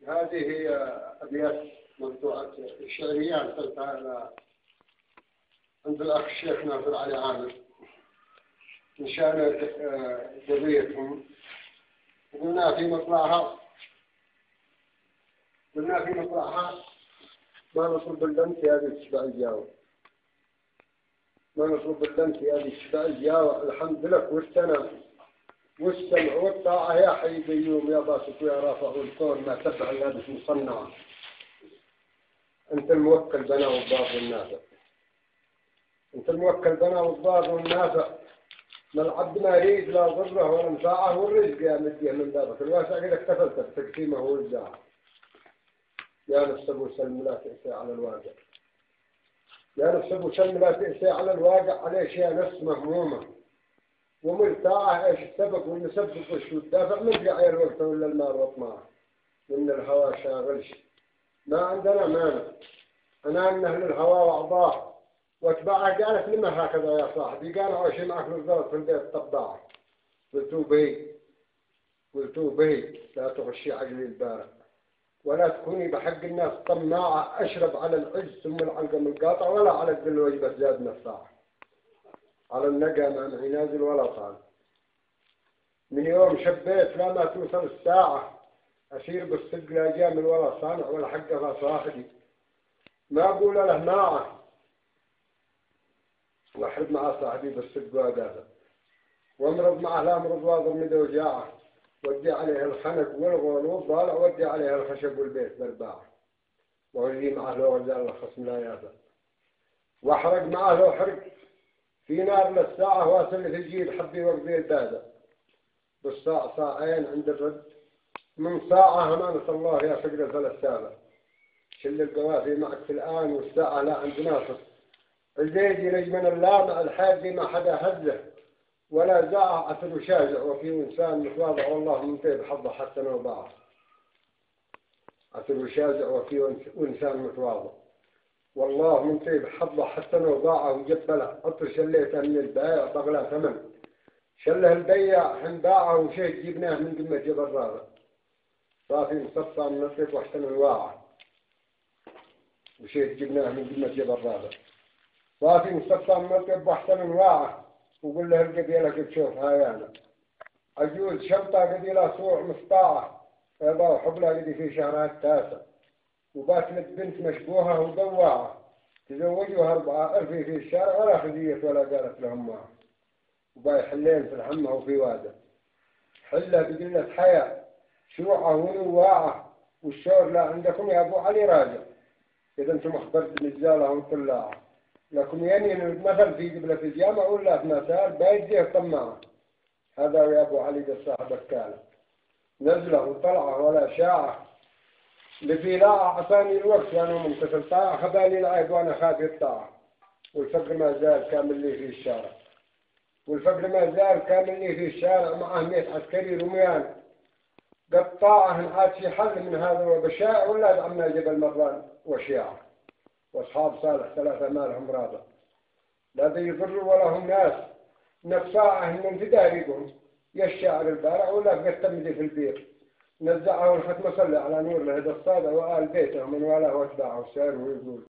هذه هي أبيات مقطوعة الشعرية أرسلتها عند الأخ الشيخ ناصر علي عامر إن شاء جزيتهم. قلنا في مطلعها ما نطلب اللمس هذه الشبع الجاوة، ما نطلب اللمس هذه الشبع الجاوة. الحمد لك والسمع والطاعة يا حي قيوم يا باسط ويا رافع الكون ما تبع اللابس مصنعة. أنت الموكل بنا والضار والنافع، أنت الموكل بنا والضار والنافع. ما العبد ما يريد لا ضره ولا منفعه والرزق يا مديه من بابك الواسع قد اكتفلت بتقسيمه والزاعة. يا نفس أبو سلم لا تأسي على الواقع، يا نفس أبو سلم لا تأسي على الواقع. عليه شيء نفس مهمومة ومرتاعة. ايش السبب والمسبب وش الدافع؟ من جاء الوقت ولا المال وطماع من الهوى شاغلش. ما عندنا مانع أنا أن أهل الهوى وأعضاه واتباعه. قالت لما هكذا يا صاحبي؟ قال عايش معك بالضبط في البيت طباعه. قلتوا به لا تغشي عجلي البارع ولا تكوني بحق الناس طماعة. أشرب على العز ثم العلقم القاطع ولا على الذل وجبة زاد نفاعة. على النقى ما معي نازل ولا طال. من يوم شبيت لا ما توصل الساعة أسير بالصدق لا جامل ولا صانع ولا حقها صاحبي. ما أقول له معه وأحرب مع صاحبي بالصدق وأدافع وامرض معه لا امرض واضر مدى وجاعه. ودي عليه الخنق والغول والضالع ودي عليه الخشب والبيت بالباع. وولي معه لو غزال الخصم لا يافع واحرق معه لو حرق في نار للساعة. واصل في الجيب حبي وقضي البادة بالصاع صاعين عند الرد من ساعة أمانة الله يا فقر 3 ساعة. شل القوافي معك في الآن والساعة لا عند ناصر. الزيدي نجمن اللامع الحاجي ما حدا هزه ولا زاع أثر شاجع. وفي إنسان متواضع والله من طيب حظه حسن وباع. أثر شاجع وفي إنسان متواضع والله من طيب حظه حسن وباع. وجبله عطر شليته من البائع بغلا ثمن. شله البيع حين باعه وشيء جبناه من قمة جبل رابع. صافي مصفى من الطيب واحسن الواعة وشيء جبناه من قمة جبل رابع. صافي مصفى من الطيب واحسن الواعة. وقل له القبيلة قد شوف هايانا عجوز شمطة قبيلة صوع مصطاعة. يضع وحبلها قدي في شهرها التاسع. وباتلت بنت مشبوهة ودواعة تزوجوها 4 ألف في الشارع ولا خذيت ولا قالت لهم معه. وباي حلين في الحمة وفي وادة حلة بقلة حياة شروعة ونواعة. والشور لا عندكم يا أبو علي راجع إذا أنتم أخبرت نزالة وطلاعة. لكم ينين المثل في قبلة الجامع ولا في مسار بايديه طماعة. هذا يا أبو علي ده صاحب الكالة نزله وطلعه ولا شاعة. لفي لا أعطاني الوقت وأنا ممتثل طاعة. خبالي العيب وأنا خافي الطاعة. والفقر ما زال كامل لي في الشارع. والفقر ما زال كامل لي في الشارع معه 100 عسكري رميان قطاعة. عاد في حل من هذا وبشائع ولا عمنا جبل مروان وشيعة. واصحاب صالح 3 ما لهم رابع لا بيضروا ولا هم ناس نفاعه من في دارهم. يا الشاعر البارع ولا قد تمدي في البير. نزعه الختم صلى على نور لهذا الصادع وآل بيته من والاه واتباعه سير ويقول